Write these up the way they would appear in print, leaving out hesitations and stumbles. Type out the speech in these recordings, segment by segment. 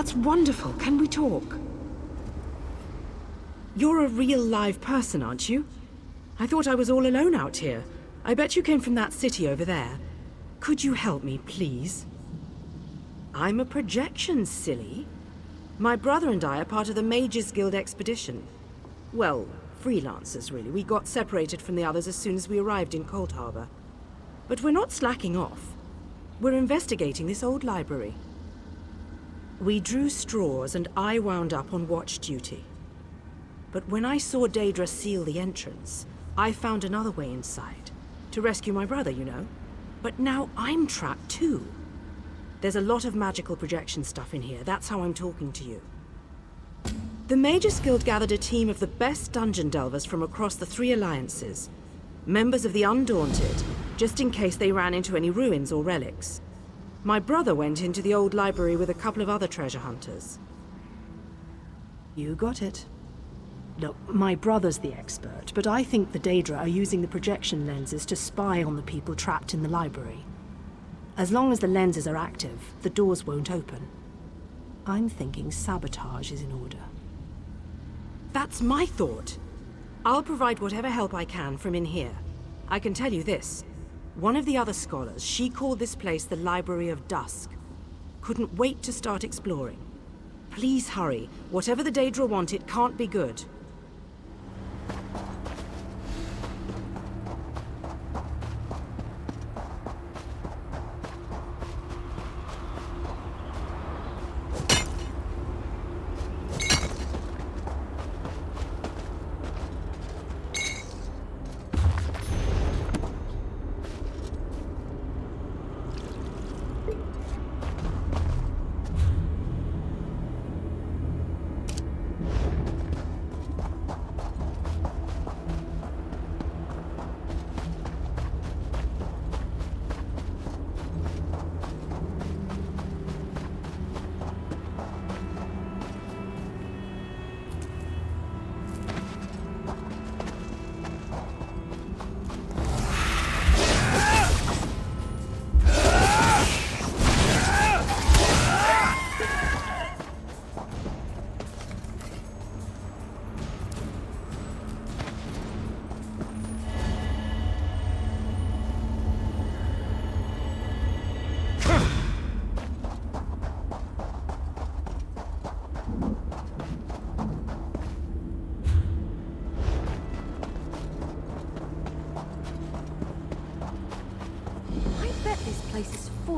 that's wonderful. Can we talk? You're a real live person, aren't you? I thought I was all alone out here. I bet you came from that city over there. Could you help me, please? I'm a projection, silly. My brother and I are part of the Mages Guild expedition. Well, freelancers, really. We got separated from the others as soon as we arrived in Cold Harbor. But we're not slacking off. We're investigating this old library. We drew straws and I wound up on watch duty. But when I saw Daedra seal the entrance, I found another way inside. To rescue my brother, you know. But now I'm trapped too. There's a lot of magical projection stuff in here. That's how I'm talking to you. The Mages Guild gathered a team of the best dungeon delvers from across the 3 alliances. Members of the Undaunted, just in case they ran into any ruins or relics. My brother went into the old library with a couple of other treasure hunters. You got it. Look, my brother's the expert, but I think the Daedra are using the projection lenses to spy on the people trapped in the library. As long as the lenses are active, the doors won't open. I'm thinking sabotage is in order. That's my thought. I'll provide whatever help I can from in here. I can tell you this. One of the other scholars, she called this place the Library of Dusk. Couldn't wait to start exploring. Please hurry. Whatever the Daedra want, it can't be good.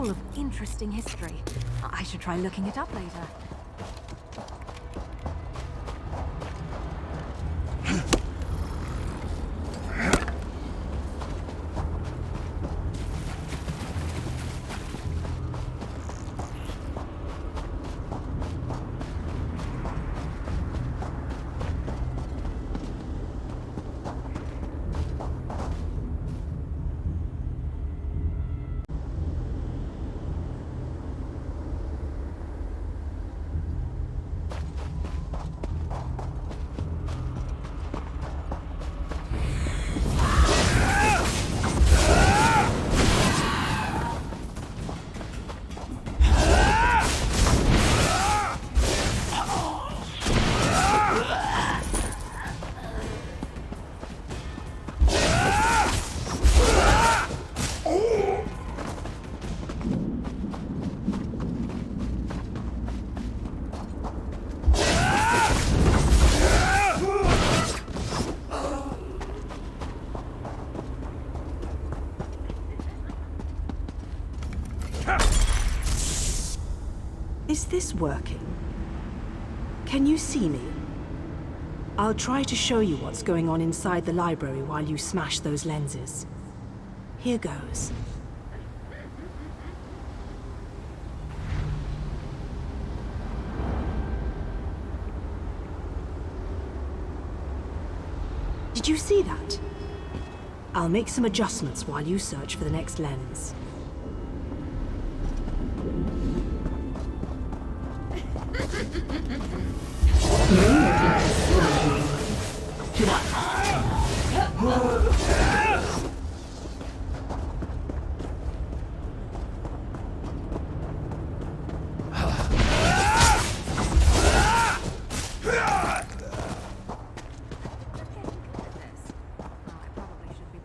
Of interesting history. I should try looking it up later. Is this working? Can you see me? I'll try to show you what's going on inside the library while you smash those lenses. Here goes. Did you see that? I'll make some adjustments while you search for the next lens.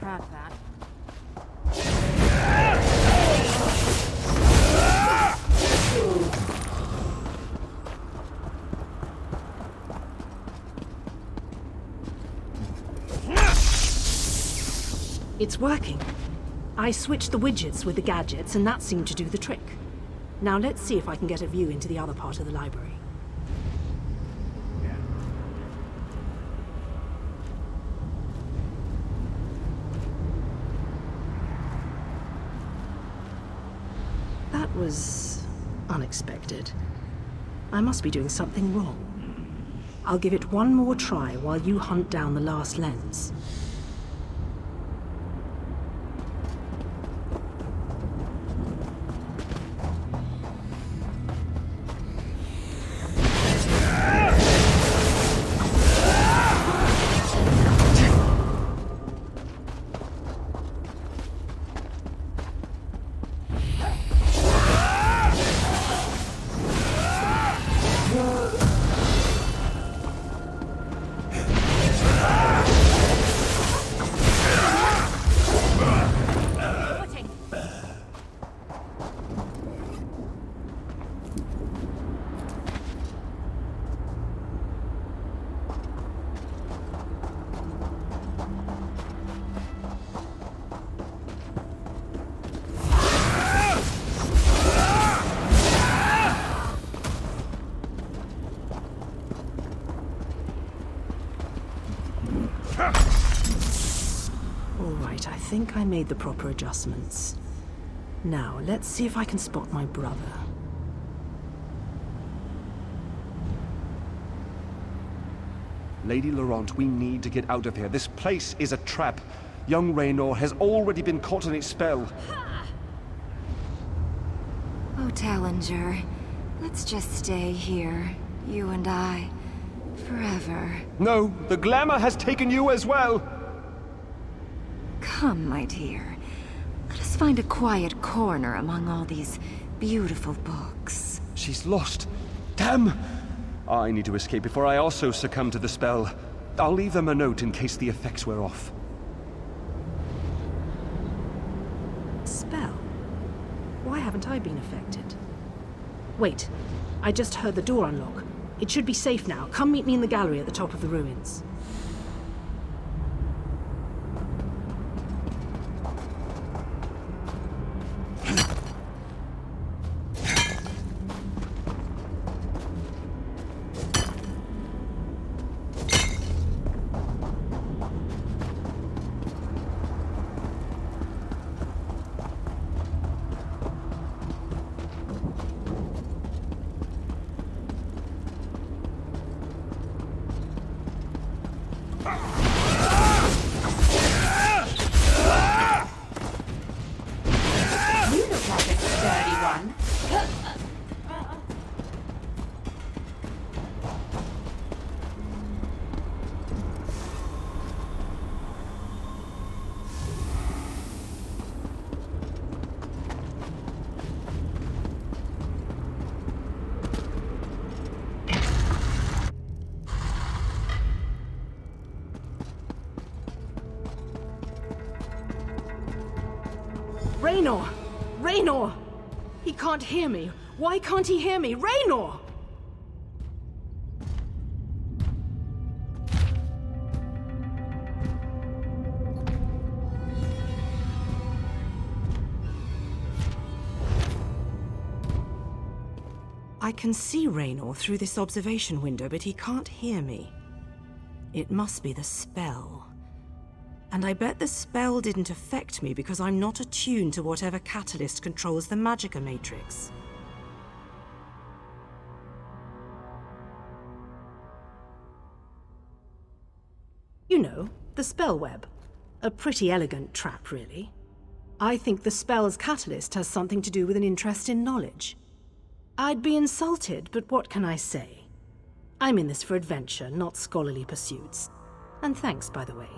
track that. It's working. I switched the widgets with the gadgets, and that seemed to do the trick. Now let's see if I can get a view into the other part of the library. That was unexpected. I must be doing something wrong. I'll give it one more try while you hunt down the last lens. I think I made the proper adjustments. Now, let's see if I can spot my brother. Lady Laurent, we need to get out of here. This place is a trap. Young Raynor has already been caught in its spell. Oh, Tallinger, let's just stay here, you and I, forever. No, the glamour has taken you as well. Come, my dear. Let us find a quiet corner among all these beautiful books. She's lost. Damn! I need to escape before I also succumb to the spell. I'll leave them a note in case the effects wear off. Spell? Why haven't I been affected? Wait, I just heard the door unlock. It should be safe now. Come meet me in the gallery at the top of the ruins. Raynor! Raynor! He can't hear me. Why can't he hear me? Raynor! I can see Raynor through this observation window, but he can't hear me. It must be the spell. And I bet the spell didn't affect me because I'm not attuned to whatever catalyst controls the Magicka matrix. You know, the spell web. A pretty elegant trap, really. I think the spell's catalyst has something to do with an interest in knowledge. I'd be insulted, but what can I say? I'm in this for adventure, not scholarly pursuits. And thanks, by the way.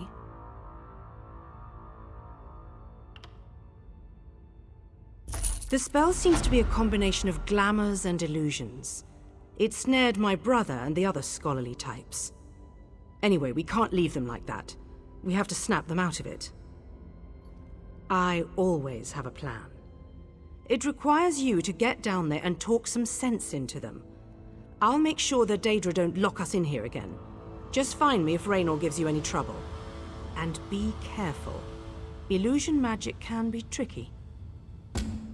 The spell seems to be a combination of glamours and illusions. It snared my brother and the other scholarly types. Anyway, we can't leave them like that. We have to snap them out of it. I always have a plan. It requires you to get down there and talk some sense into them. I'll make sure the Daedra don't lock us in here again. Just find me if Raynor gives you any trouble. And be careful. Illusion magic can be tricky.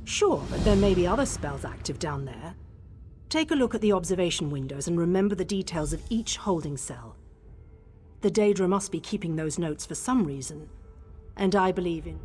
Sure, but there may be other spells active down there. Take a look at the observation windows and remember the details of each holding cell. The Daedra must be keeping those notes for some reason, and I believe in...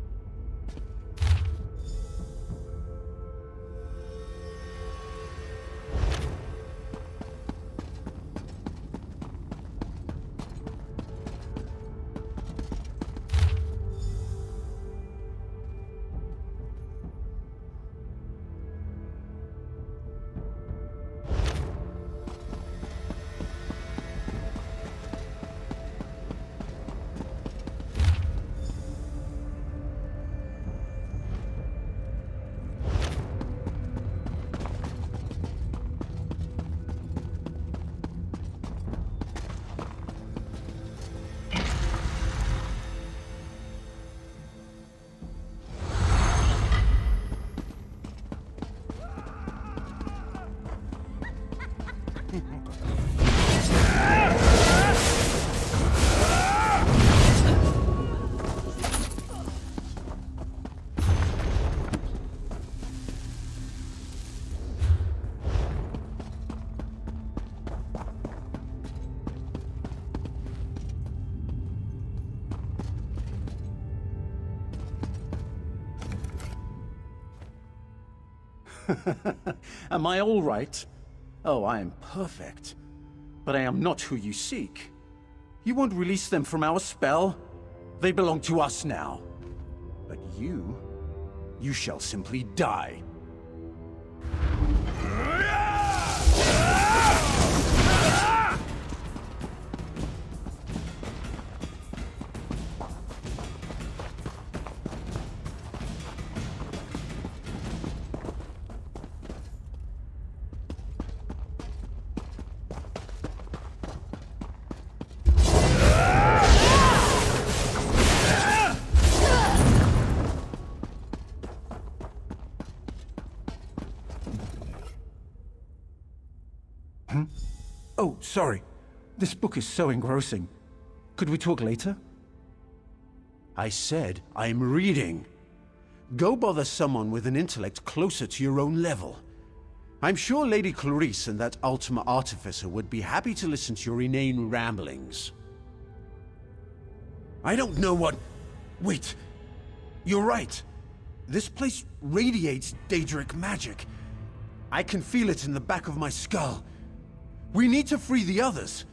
Am I all right? Oh, I am perfect. But I am not who you seek. You won't release them from our spell. They belong to us now. But you shall simply die. Oh, sorry. This book is so engrossing. Could we talk later? I said I'm reading. Go bother someone with an intellect closer to your own level. I'm sure Lady Clarice and that Ultima Artificer would be happy to listen to your inane ramblings. I don't know what... Wait. You're right. This place radiates Daedric magic. I can feel it in the back of my skull. We need to free the others.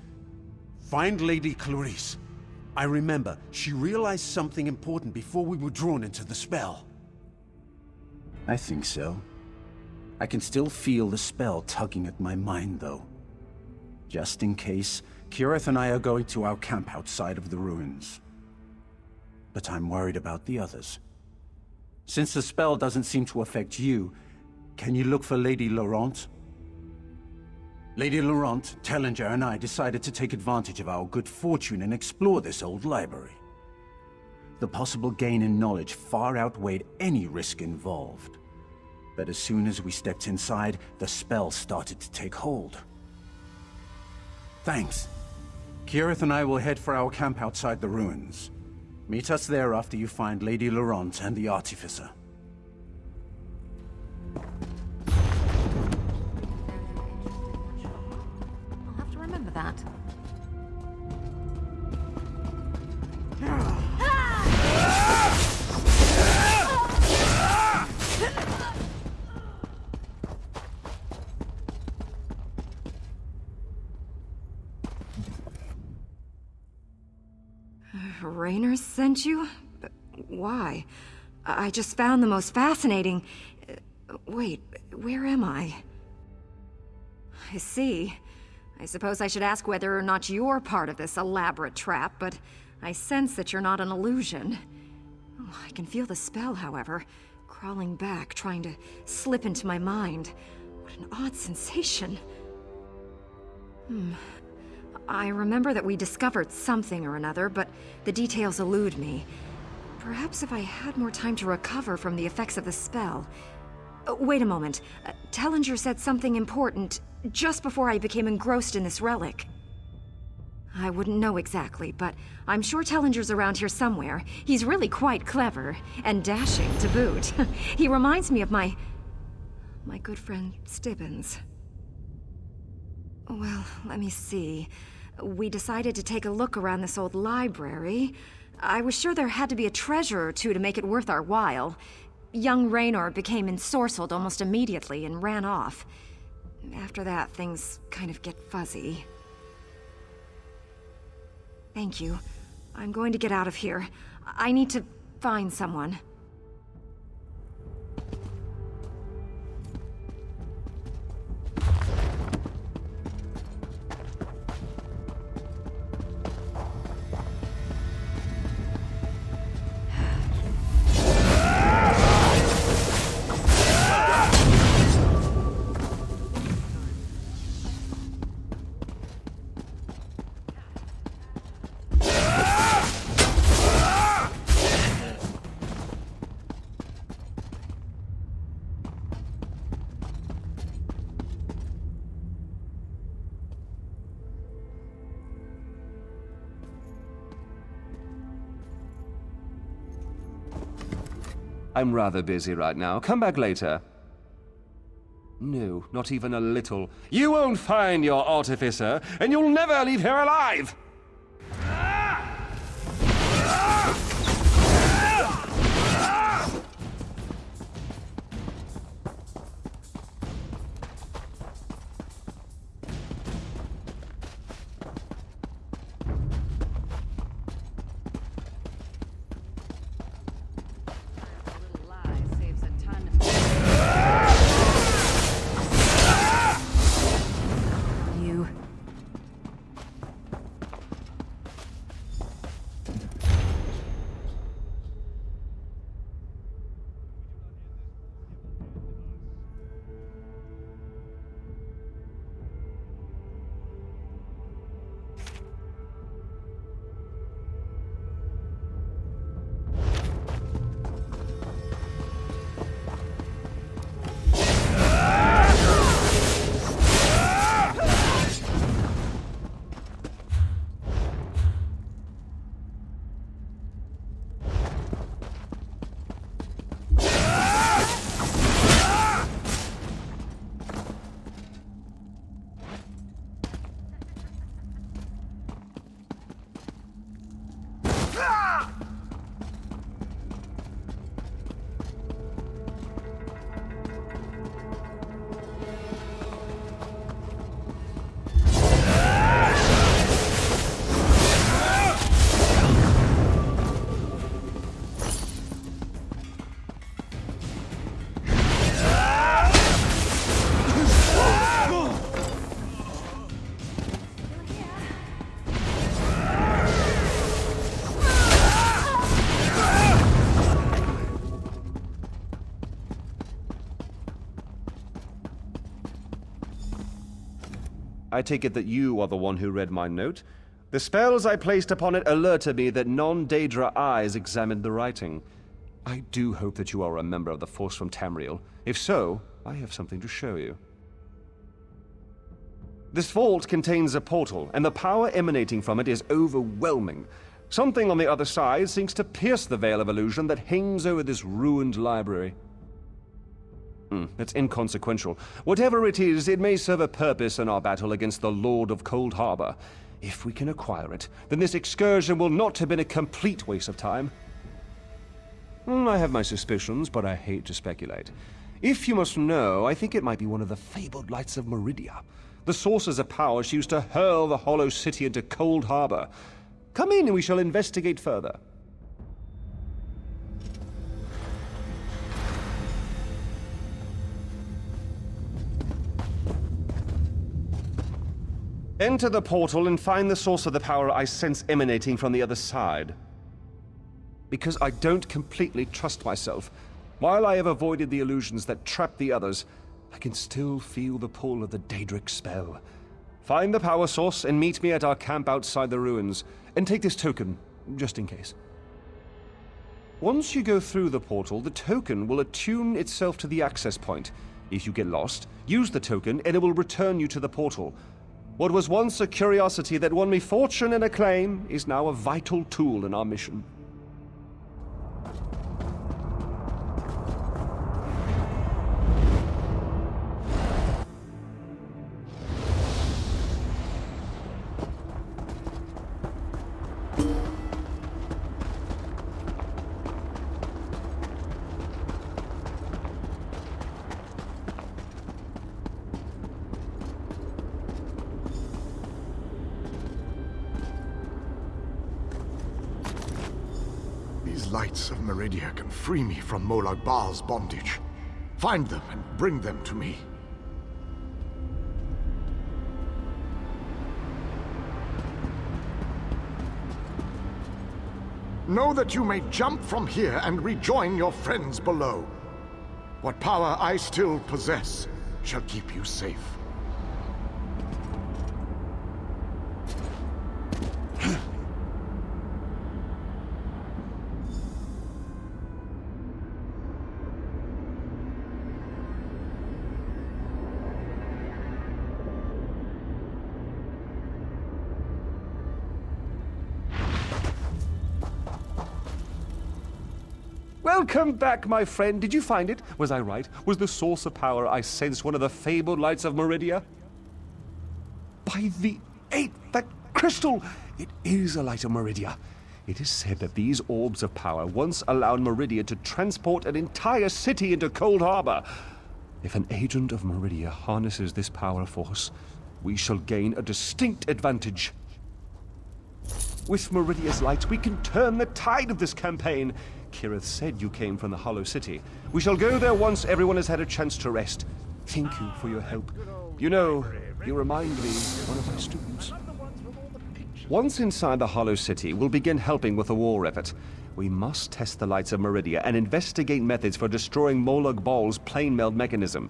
Find Lady Clarice. I remember, she realized something important before we were drawn into the spell. I think so. I can still feel the spell tugging at my mind, though. Just in case, Kirith and I are going to our camp outside of the ruins. But I'm worried about the others. Since the spell doesn't seem to affect you, can you look for Lady Laurent? Lady Laurent, Tellinger, and I decided to take advantage of our good fortune and explore this old library. The possible gain in knowledge far outweighed any risk involved. But as soon as we stepped inside, the spell started to take hold. Thanks. Kirith and I will head for our camp outside the ruins. Meet us there after you find Lady Laurent and the Artificer. I'll have to remember that. Raynor sent you? But why? I just found the most fascinating... Wait, where am I? I see. I suppose I should ask whether or not you're part of this elaborate trap, but I sense that you're not an illusion. Oh, I can feel the spell, however, crawling back, trying to slip into my mind. What an odd sensation. I remember that we discovered something or another, but the details elude me. Perhaps if I had more time to recover from the effects of the spell. Wait a moment. Tellinger said something important just before I became engrossed in this relic. I wouldn't know exactly, but I'm sure Tellinger's around here somewhere. He's really quite clever, and dashing to boot. He reminds me of my good friend Stibbins. Well, let me see. We decided to take a look around this old library. I was sure there had to be a treasure or two to make it worth our while. Young Raynor became ensorcelled almost immediately and ran off. After that, things kind of get fuzzy. Thank you. I'm going to get out of here. I need to find someone. I'm rather busy right now. Come back later. No, not even a little. You won't find your artificer, and you'll never leave here alive! I take it that you are the one who read my note? The spells I placed upon it alerted me that non-Daedra eyes examined the writing. I do hope that you are a member of the Force from Tamriel. If so, I have something to show you. This vault contains a portal, and the power emanating from it is overwhelming. Something on the other side seems to pierce the veil of illusion that hangs over this ruined library. It's inconsequential. Whatever it is, it may serve a purpose in our battle against the Lord of Cold Harbor. If we can acquire it, then this excursion will not have been a complete waste of time. I have my suspicions, but I hate to speculate. If you must know, I think it might be one of the fabled lights of Meridia, the sources of power she used to hurl the Hollow City into Cold Harbor. Come in and we shall investigate further. Enter the portal and find the source of the power I sense emanating from the other side. Because I don't completely trust myself, while I have avoided the illusions that trap the others, I can still feel the pull of the Daedric spell. Find the power source and meet me at our camp outside the ruins, and take this token, just in case. Once you go through the portal, the token will attune itself to the access point. If you get lost, use the token and it will return you to the portal. What was once a curiosity that won me fortune and acclaim is now a vital tool in our mission. These lights of Meridia can free me from Molag Bal's bondage. Find them and bring them to me. Know that you may jump from here and rejoin your friends below. What power I still possess shall keep you safe. Welcome back, my friend. Did you find it? Was I right? Was the source of power I sensed one of the fabled lights of Meridia? By the eight, that crystal! It is a light of Meridia. It is said that these orbs of power once allowed Meridia to transport an entire city into Cold Harbor. If an agent of Meridia harnesses this power force, we shall gain a distinct advantage. With Meridia's lights, we can turn the tide of this campaign. Kirith said you came from the Hollow City. We shall go there once everyone has had a chance to rest. Thank you for your help. You know, you remind me of one of my students. Once inside the Hollow City, we'll begin helping with the war effort. We must test the lights of Meridia and investigate methods for destroying Molag Bal's plane meld mechanism.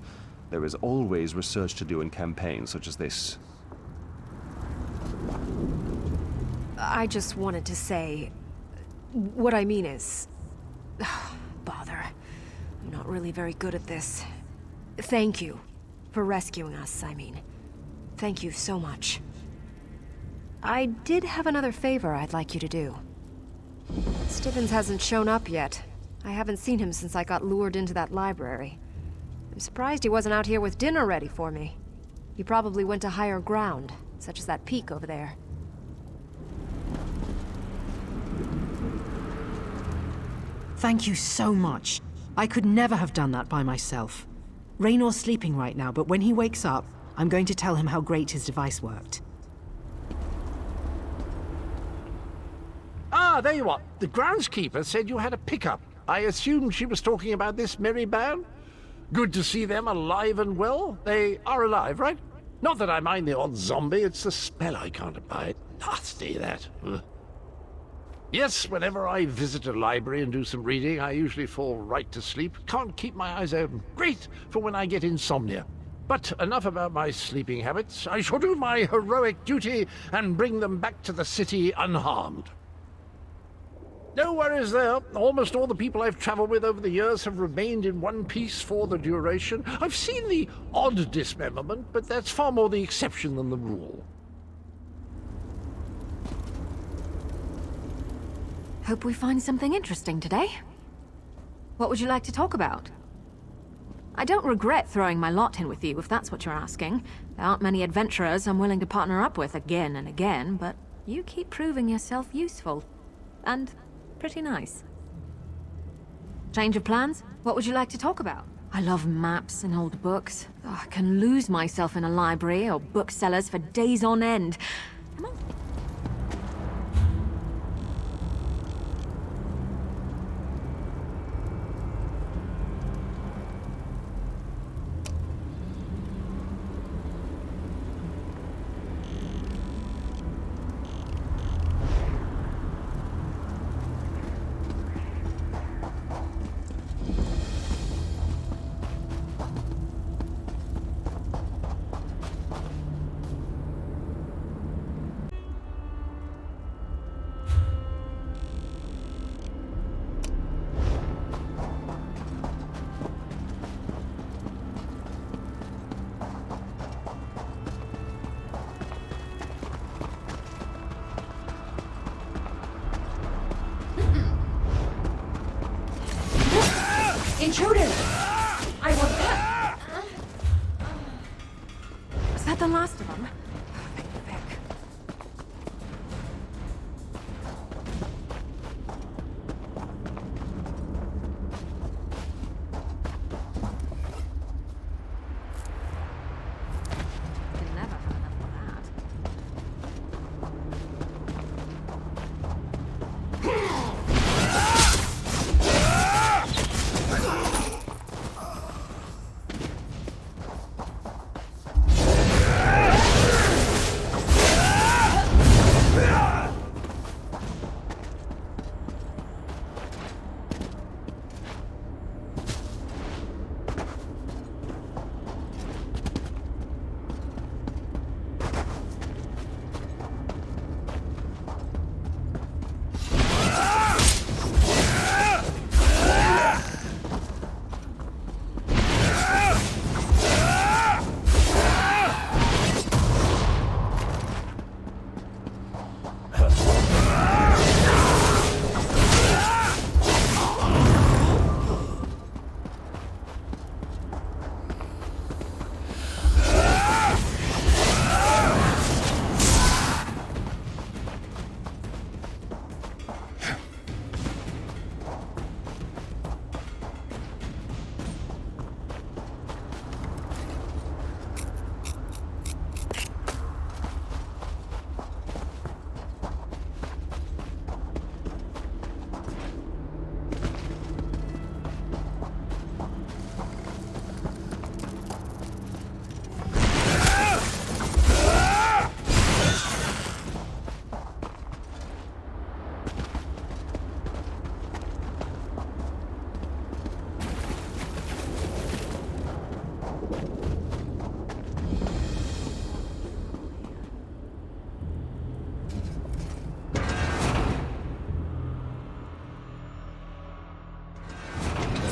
There is always research to do in campaigns such as this. I just wanted to say... What I mean is... Bother. I'm not really very good at this. Thank you. For rescuing us, I mean. Thank you so much. I did have another favor I'd like you to do. Stibbins hasn't shown up yet. I haven't seen him since I got lured into that library. I'm surprised he wasn't out here with dinner ready for me. He probably went to higher ground, such as that peak over there. Thank you so much. I could never have done that by myself. Raynor's sleeping right now, but when he wakes up, I'm going to tell him how great his device worked. Ah, there you are. The groundskeeper said you had a pickup. I assumed she was talking about this merry band. Good to see them alive and well. They are alive, right? Not that I mind the odd zombie, it's the smell I can't abide. Nasty, that. Ugh. Yes, whenever I visit a library and do some reading, I usually fall right to sleep. Can't keep my eyes open. Great for when I get insomnia. But enough about my sleeping habits. I shall do my heroic duty and bring them back to the city unharmed. No worries there. Almost all the people I've traveled with over the years have remained in one piece for the duration. I've seen the odd dismemberment, but that's far more the exception than the rule. Hope we find something interesting today. What would you like to talk about? I don't regret throwing my lot in with you, if that's what you're asking. There aren't many adventurers I'm willing to partner up with again and again, but you keep proving yourself useful. And pretty nice. Change of plans? What would you like to talk about? I love maps and old books. Oh, I can lose myself in a library or booksellers for days on end. Come on. Intruders! I want that! Was that the last of them? Thank you, Vic. Can never have enough of that.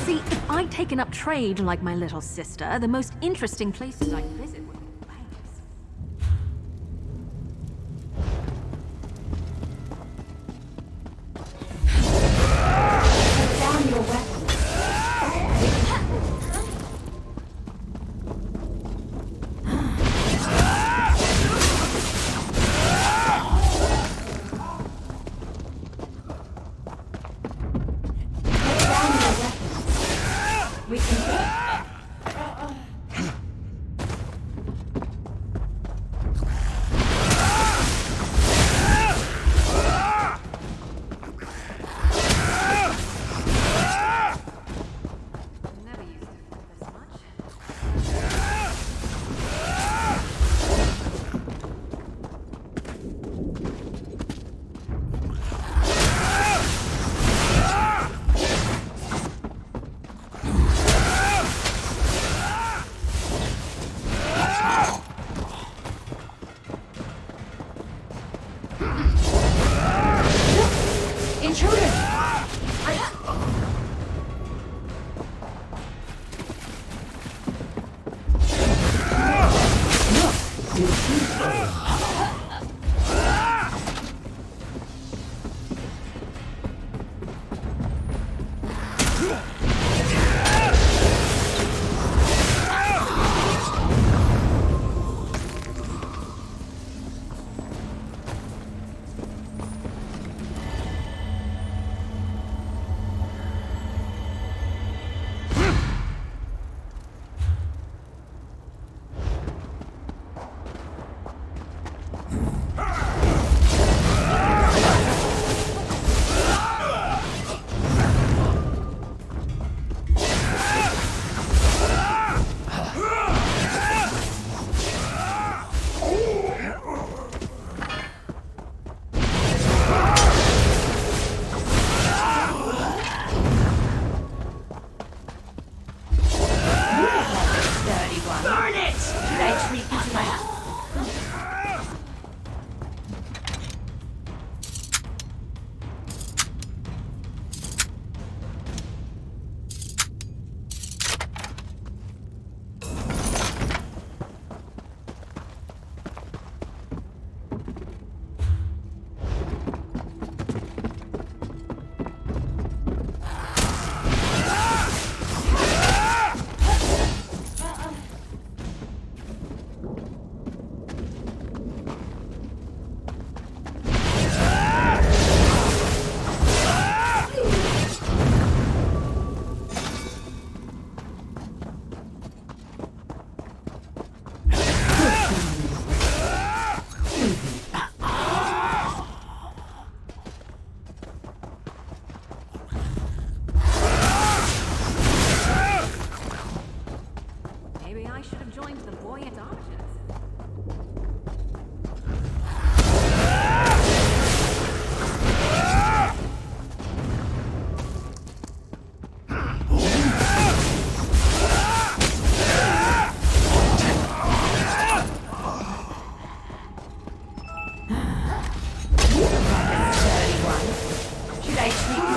See, if I'd taken up trade like my little sister, the most interesting places I'd visit would be banks. Down your weapon. We can Never used to feel this much. Intruder!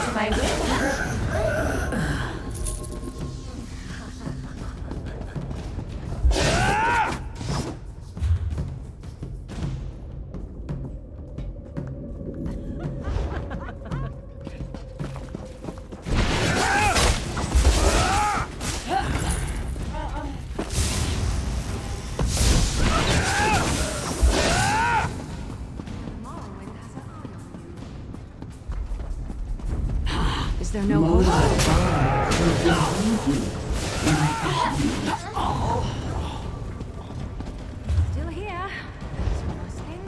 to my whip. Is there no hope? Still here. Thanks for asking.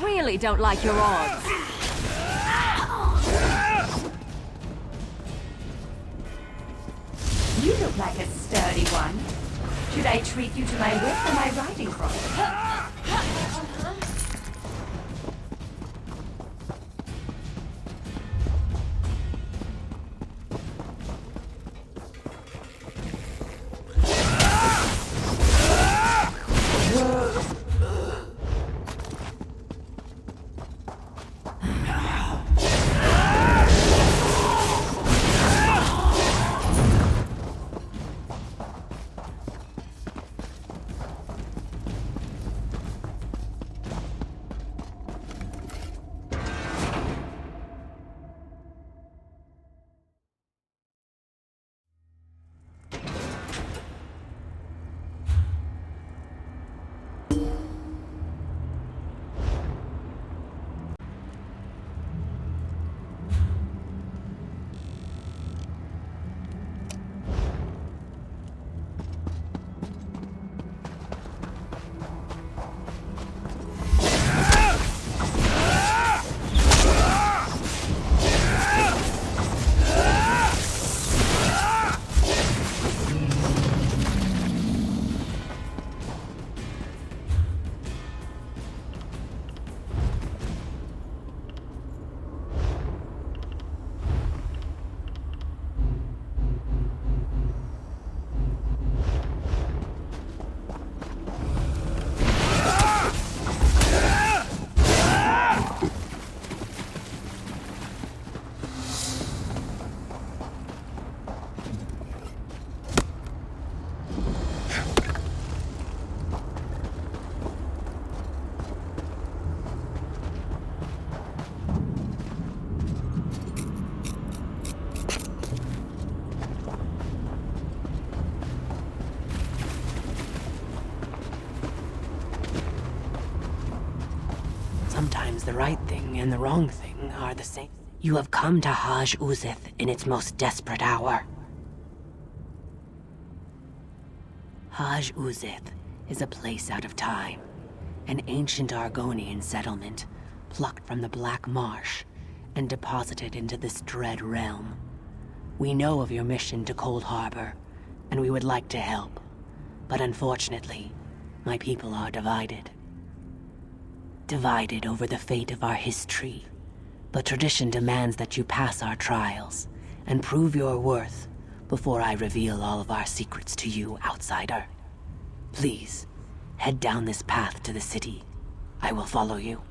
Really don't like your odds. You look like a sturdy one. Should I treat you to my whip or my riding crop? the right thing and the wrong thing are the same. You have come to Haj Uzith in its most desperate hour. Haj Uzith is a place out of time, an ancient Argonian settlement plucked from the Black Marsh and deposited into this dread realm. We know of your mission to Cold Harbor, and we would like to help, but unfortunately, my people are divided. Divided over the fate of our history, but tradition demands that you pass our trials and prove your worth before I reveal all of our secrets to you, outsider. Please, head down this path to the city. I will follow you.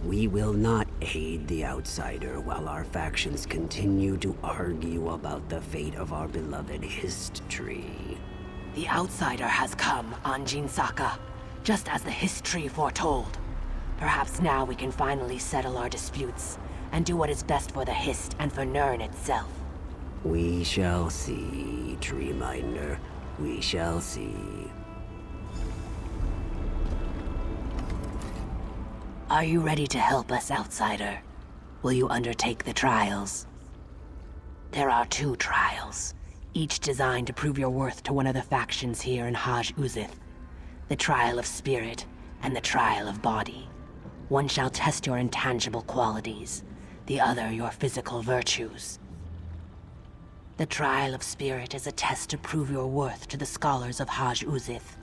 We will not aid the outsider while our factions continue to argue about the fate of our beloved history. The outsider has come, Anjin Saka, just as the history foretold. Perhaps now we can finally settle our disputes and do what is best for the Hist and for Nirn itself. We shall see, Treeminder. We shall see. Are you ready to help us, outsider? Will you undertake the trials? There are 2 trials, each designed to prove your worth to one of the factions here in Haj Uzith. The trial of spirit and the trial of body. One shall test your intangible qualities, the other your physical virtues. The trial of spirit is a test to prove your worth to the scholars of Haj Uzith.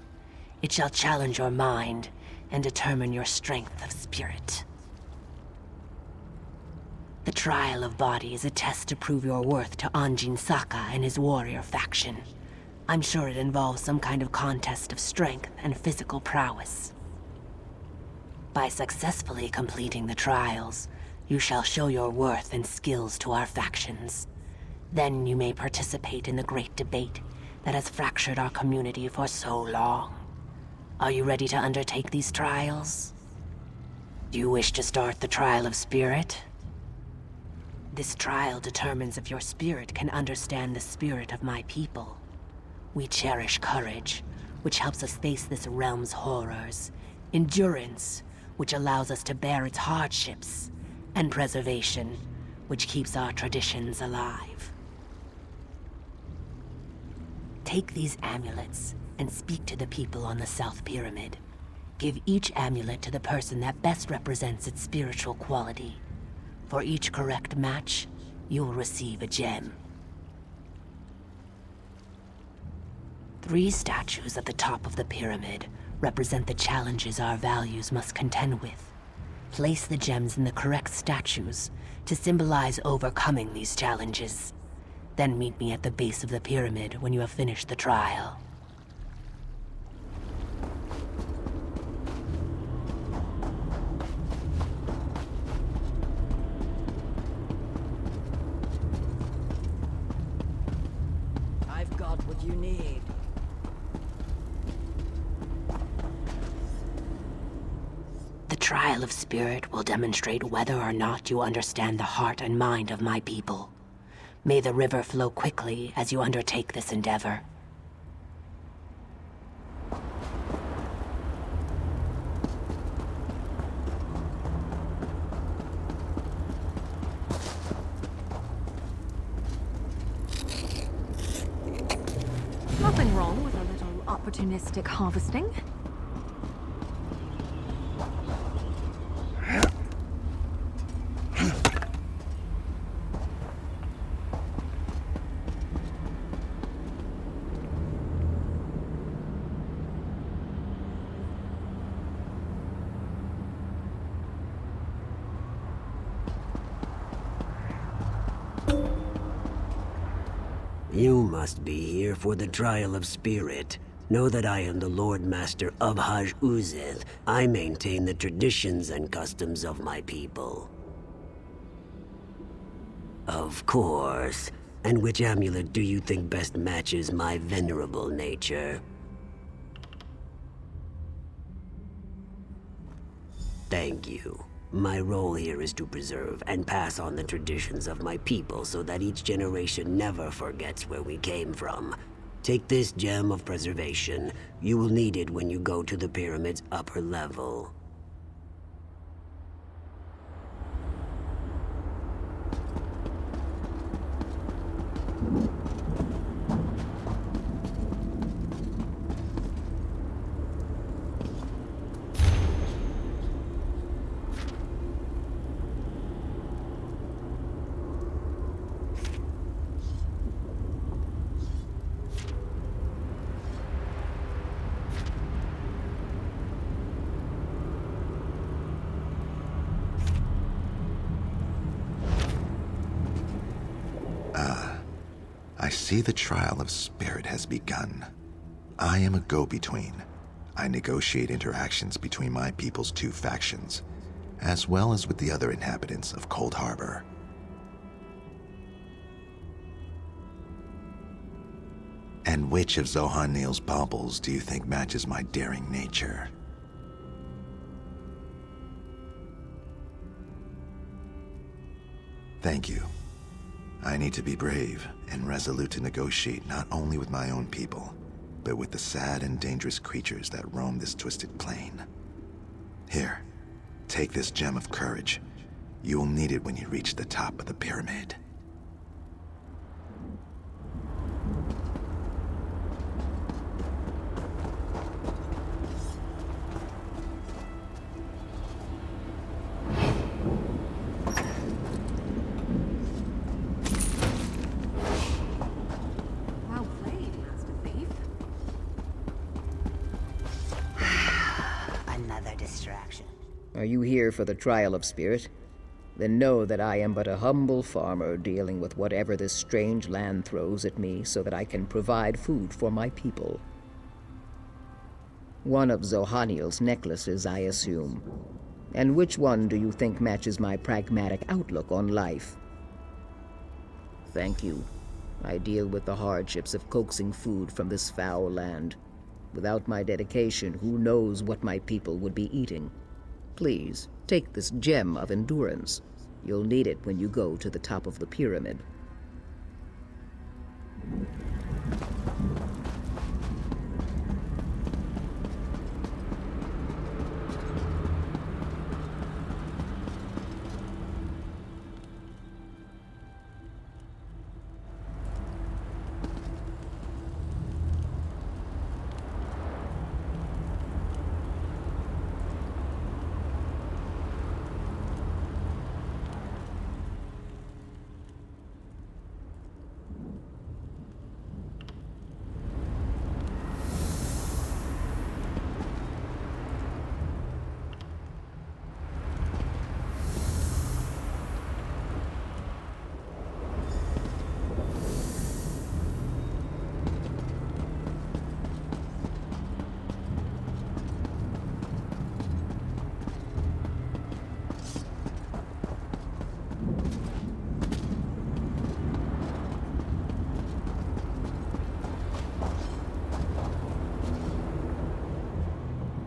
It shall challenge your mind and determine your strength of spirit. The trial of body is a test to prove your worth to Anjin Saka and his warrior faction. I'm sure it involves some kind of contest of strength and physical prowess. By successfully completing the trials, you shall show your worth and skills to our factions. Then you may participate in the great debate that has fractured our community for so long. Are you ready to undertake these trials? Do you wish to start the trial of spirit? This trial determines if your spirit can understand the spirit of my people. We cherish courage, which helps us face this realm's horrors, endurance, which allows us to bear its hardships, and preservation, which keeps our traditions alive. Take these amulets and speak to the people on the South Pyramid. Give each amulet to the person that best represents its spiritual quality. For each correct match, you will receive a gem. 3 statues at the top of the pyramid represent the challenges our values must contend with. Place the gems in the correct statues to symbolize overcoming these challenges. Then meet me at the base of the pyramid when you have finished the trial. I've got what you need. The trial of spirit will demonstrate whether or not you understand the heart and mind of my people. May the river flow quickly as you undertake this endeavor. opportunistic harvesting. You must be here for the trial of spirit. Know that I am the Lord Master of Haj-Uzeth. I maintain the traditions and customs of my people. Of course. And which amulet do you think best matches my venerable nature? Thank you. My role here is to preserve and pass on the traditions of my people so that each generation never forgets where we came from. Take this gem of preservation. You will need it when you go to the pyramid's upper level. I see the trial of spirit has begun. I am a go-between. I negotiate interactions between my people's two factions, as well as with the other inhabitants of Cold Harbor. And which of Zohan Neal's baubles do you think matches my daring nature? Thank you. I need to be brave and resolute to negotiate not only with my own people, but with the sad and dangerous creatures that roam this twisted plain. Here, take this gem of courage. You will need it when you reach the top of the pyramid. Are you here for the trial of spirit? Then know that I am but a humble farmer dealing with whatever this strange land throws at me so that I can provide food for my people. One of Zohaniel's necklaces, I assume. And which one do you think matches my pragmatic outlook on life? Thank you. I deal with the hardships of coaxing food from this foul land. Without my dedication, who knows what my people would be eating? Please, take this gem of endurance. You'll need it when you go to the top of the pyramid.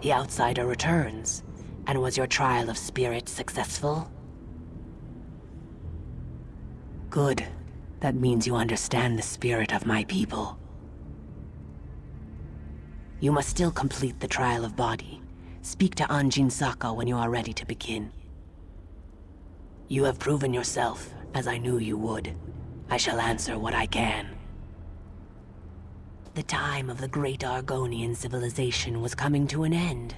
The outsider returns. And was your trial of spirit successful? Good. That means you understand the spirit of my people. You must still complete the trial of body. Speak to Anjin Saka when you are ready to begin. You have proven yourself, as I knew you would. I shall answer what I can. The time of the great Argonian civilization was coming to an end,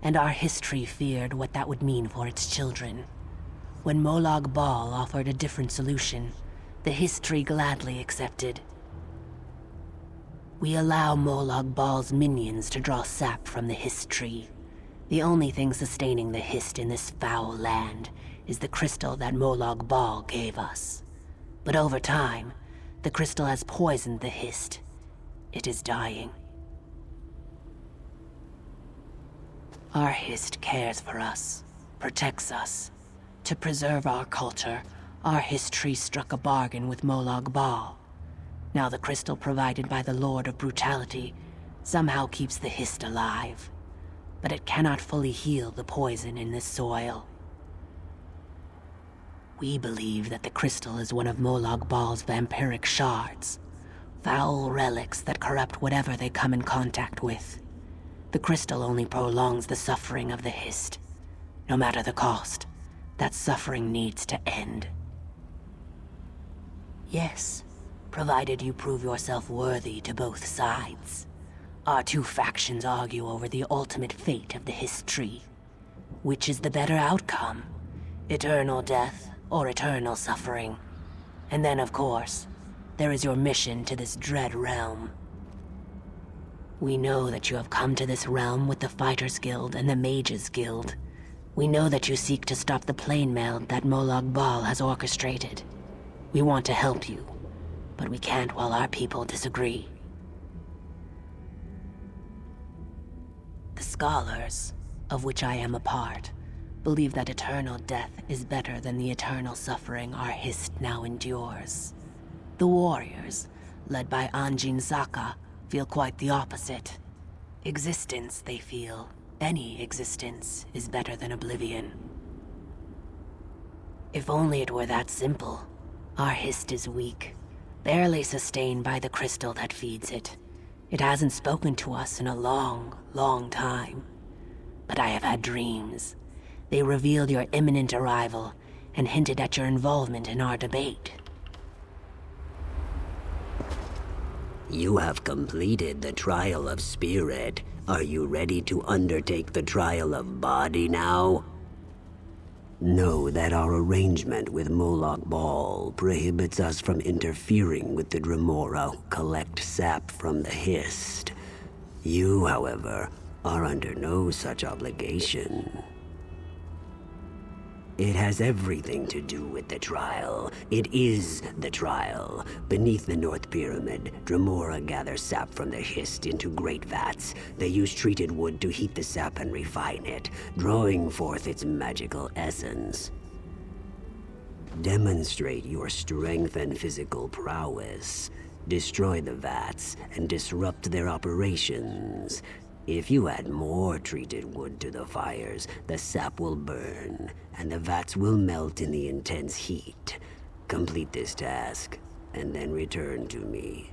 and our history feared what that would mean for its children. When Molag Bal offered a different solution, the history gladly accepted. We allow Molag Bal's minions to draw sap from the Hist tree. The only thing sustaining the Hist in this foul land is the crystal that Molag Bal gave us. But over time, the crystal has poisoned the Hist. It is dying. Our Hist cares for us, protects us. To preserve our culture, our history struck a bargain with Molag Bal. Now the crystal provided by the Lord of Brutality somehow keeps the Hist alive. But it cannot fully heal the poison in this soil. We believe that the crystal is one of Molag Bal's vampiric shards. Foul relics that corrupt whatever they come in contact with. The crystal only prolongs the suffering of the Hist. No matter the cost, that suffering needs to end. Yes, provided you prove yourself worthy to both sides. Our two factions argue over the ultimate fate of the Hist tree. Which is the better outcome? Eternal death or eternal suffering? And then, of course, there is your mission to this dread realm. We know that you have come to this realm with the Fighters Guild and the Mages Guild. We know that you seek to stop the plane meld that Molag Bal has orchestrated. We want to help you, but we can't while our people disagree. The scholars, of which I am a part, believe that eternal death is better than the eternal suffering our Hist now endures. The warriors, led by Anjin Saka, feel quite the opposite. Existence, they feel, any existence, is better than oblivion. If only it were that simple. Our Hist is weak, barely sustained by the crystal that feeds it. It hasn't spoken to us in a long, long time. But I have had dreams. They revealed your imminent arrival and hinted at your involvement in our debate. You have completed the trial of spirit. Are you ready to undertake the trial of body now? Know that our arrangement with Molag Bal prohibits us from interfering with the Dremora who collect sap from the Hist. You, however, are under no such obligation. It has everything to do with the trial. It is the trial. Beneath the North Pyramid, Dremora gather sap from the Hist into great vats. They use treated wood to heat the sap and refine it, drawing forth its magical essence. Demonstrate your strength and physical prowess. Destroy the vats and disrupt their operations. If you add more treated wood to the fires, the sap will burn, and the vats will melt in the intense heat. Complete this task, and then return to me.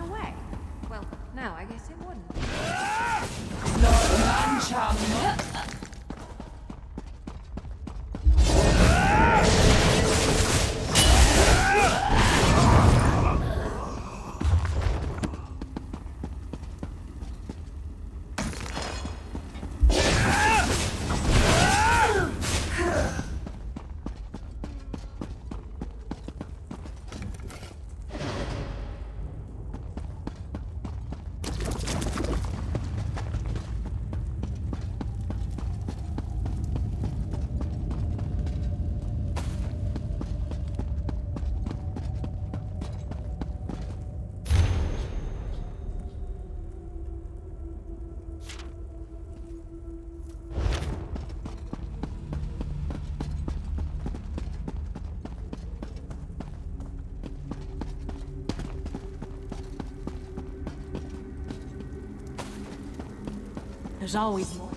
away. Well, no, I guess it wouldn't. There's always more.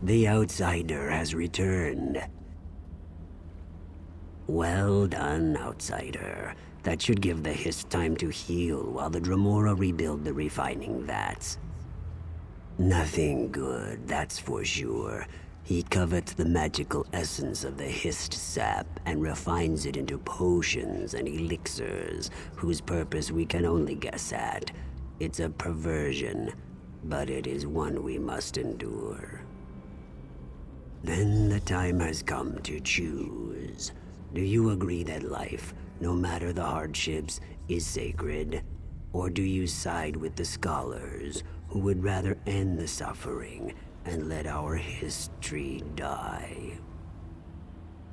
The Outsider has returned. Well done, Outsider. That should give the Hist time to heal while the Dremora rebuild the refining vats. Nothing good, that's for sure. He covets the magical essence of the Hist sap and refines it into potions and elixirs, whose purpose we can only guess at. It's a perversion, but it is one we must endure. Then the time has come to choose. Do you agree that life, no matter the hardships, is sacred? Or do you side with the scholars, who would rather end the suffering and let our history die?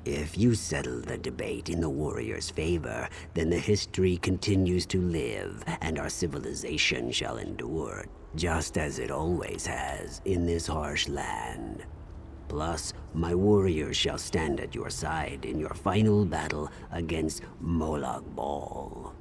If you settle the debate in the warrior's favor, then the history continues to live, and our civilization shall endure, just as it always has in this harsh land. Plus, my warriors shall stand at your side in your final battle against Molag Bal.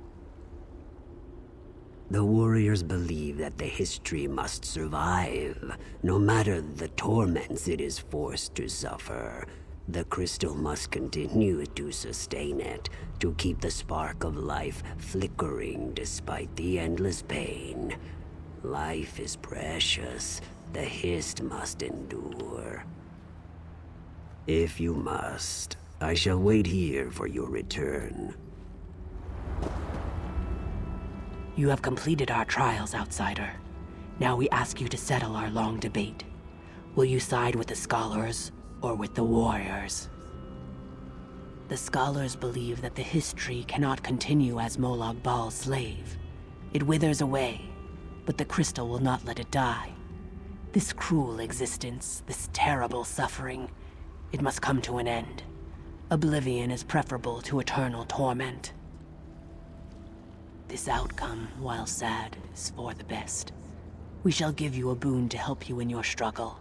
The warriors believe that the history must survive, no matter the torments it is forced to suffer. The crystal must continue to sustain it, to keep the spark of life flickering despite the endless pain. Life is precious. The Hist must endure. If you must, I shall wait here for your return. You have completed our trials, Outsider. Now we ask you to settle our long debate. Will you side with the scholars or with the warriors? The scholars believe that the history cannot continue as Molag Bal's slave. It withers away, but the crystal will not let it die. This cruel existence, this terrible suffering, it must come to an end. Oblivion is preferable to eternal torment. This outcome, while sad, is for the best. We shall give you a boon to help you in your struggle.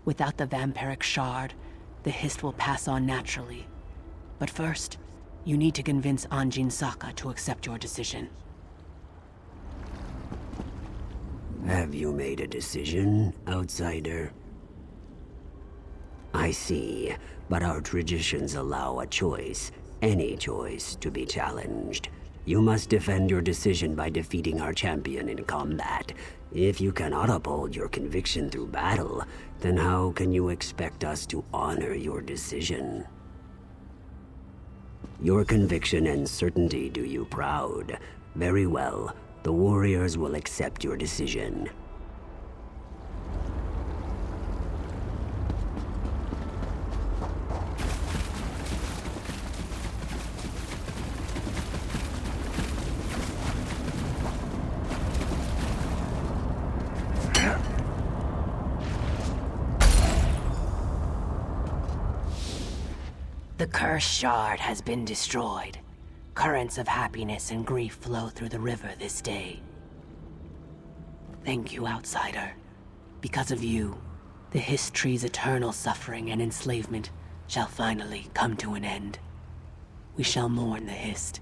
Without the vampiric shard, the Hist will pass on naturally. But first, you need to convince Anjin Saka to accept your decision. Have you made a decision, Outsider? I see, but our traditions allow a choice, any choice, to be challenged. You must defend your decision by defeating our champion in combat. If you cannot uphold your conviction through battle, then how can you expect us to honor your decision? Your conviction and certainty do you proud. Very well, the warriors will accept your decision. The cursed shard has been destroyed. Currents of happiness and grief flow through the river this day. Thank you, outsider. Because of you, the history's eternal suffering and enslavement shall finally come to an end. We shall mourn the Hist,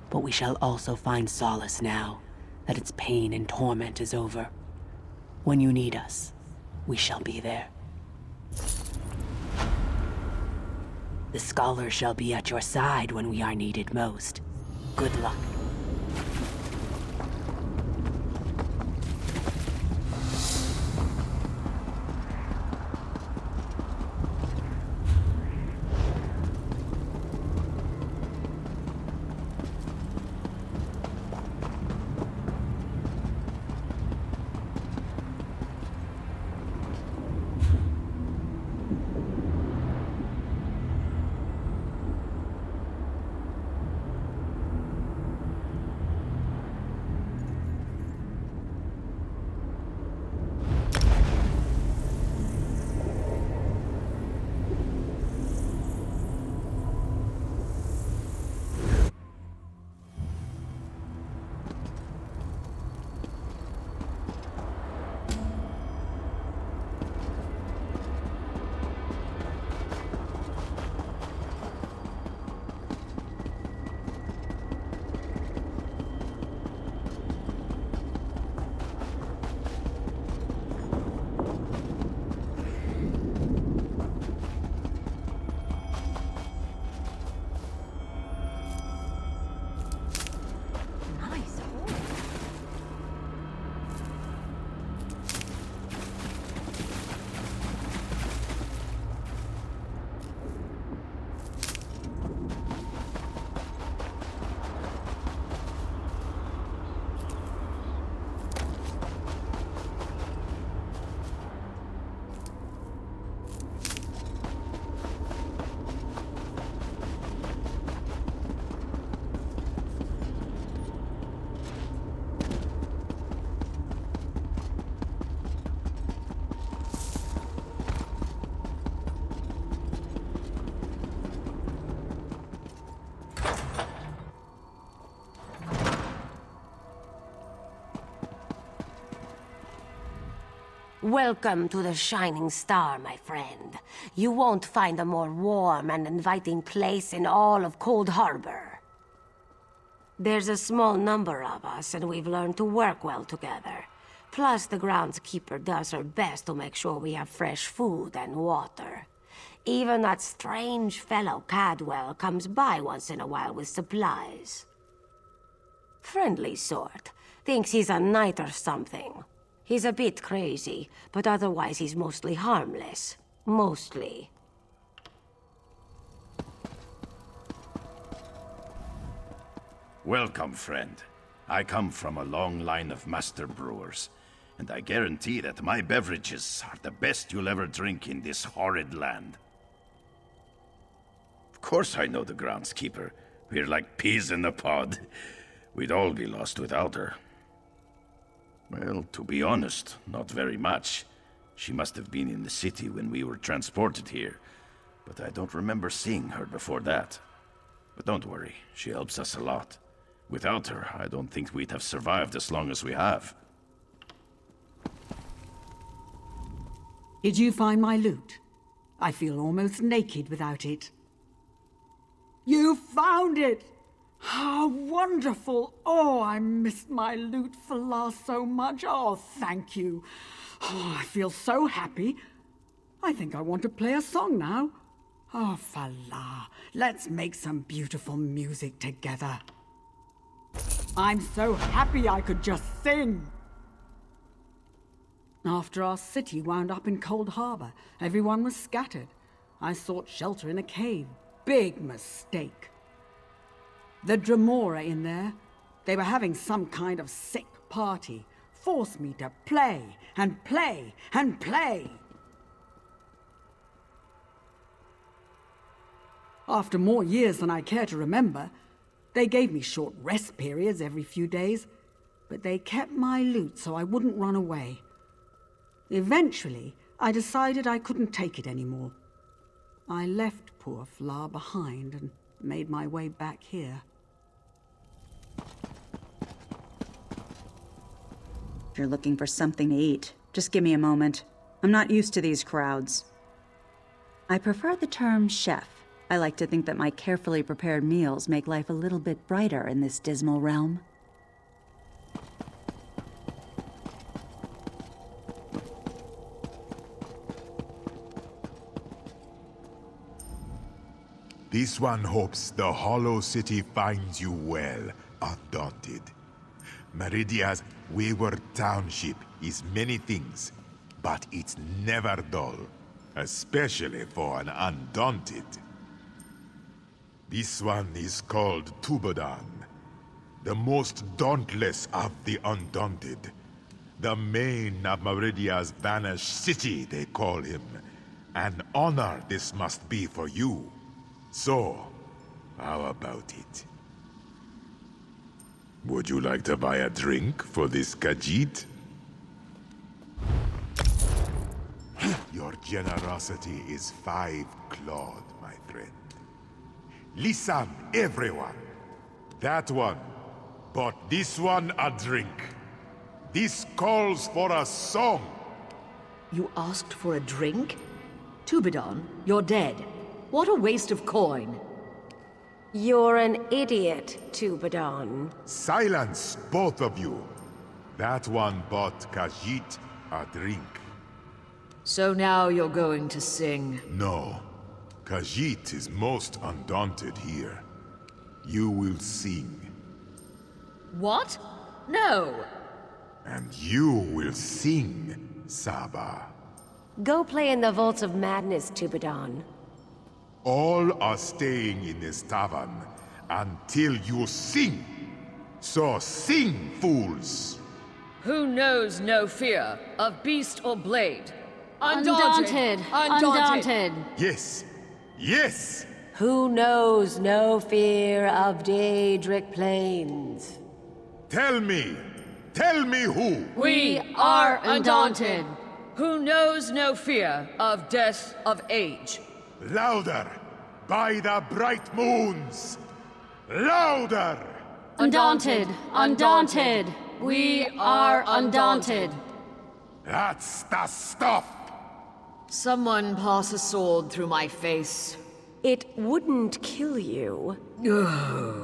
but we shall also find solace now that its pain and torment is over. When you need us, we shall be there. The scholar shall be at your side when we are needed most. Good luck. Welcome to the Shining Star, my friend. You won't find a more warm and inviting place in all of Cold Harbor. There's a small number of us, and we've learned to work well together. Plus, the groundskeeper does her best to make sure we have fresh food and water. Even that strange fellow Cadwell comes by once in a while with supplies. Friendly sort. Thinks he's a knight or something. He's a bit crazy, but otherwise he's mostly harmless. Mostly. Welcome, friend. I come from a long line of master brewers, and I guarantee that my beverages are the best you'll ever drink in this horrid land. Of course I know the groundskeeper. We're like peas in a pod. We'd all be lost without her. Well, to be honest, not very much. She must have been in the city when we were transported here, but I don't remember seeing her before that. But don't worry, she helps us a lot. Without her, I don't think we'd have survived as long as we have. Did you find my loot? I feel almost naked without it. You found it! How wonderful! Oh, I missed my loot for last so much. Oh, thank you. Oh, I feel so happy. I think I want to play a song now. Oh, Falah, let's make some beautiful music together. I'm so happy I could just sing. After our city wound up in Cold Harbor, everyone was scattered. I sought shelter in a cave. Big mistake. The Dremora in there, they were having some kind of sick party. Forced me to play and play and play. After more years than I care to remember, they gave me short rest periods every few days, but they kept my loot so I wouldn't run away. Eventually, I decided I couldn't take it anymore. I left poor Fla behind and made my way back here. If you're looking for something to eat, just give me a moment. I'm not used to these crowds. I prefer the term chef. I like to think that my carefully prepared meals make life a little bit brighter in this dismal realm. This one hopes the Hollow City finds you well, undaunted. Meridia's wayward township is many things, but it's never dull, especially for an undaunted. This one is called Tubadan, the most dauntless of the undaunted. The mane of Meridia's vanished city, they call him. An honor this must be for you. So, how about it? Would you like to buy a drink for this Khajiit? Your generosity is 5 clawed, my friend. Listen, everyone. That one bought this one a drink. This calls for a song. You asked for a drink? Tubadan, you're dead. What a waste of coin. You're an idiot, Tubadan. Silence, both of you. That one bought Khajiit a drink. So now you're going to sing? No. Khajiit is most undaunted here. You will sing. What? No! And you will sing, Saba. Go play in the Vaults of Madness, Tubadan. All are staying in this tavern until you sing. So sing, fools! Who knows no fear of beast or blade? Undaunted! Undaunted! Yes! Yes! Who knows no fear of Daedric Plains? Tell me! Tell me who! We are undaunted! Who knows no fear of death of age? Louder! By the bright moons! Louder! Undaunted! Undaunted! We are undaunted! That's the stuff! Someone pass a sword through my face. It wouldn't kill you. Ugh.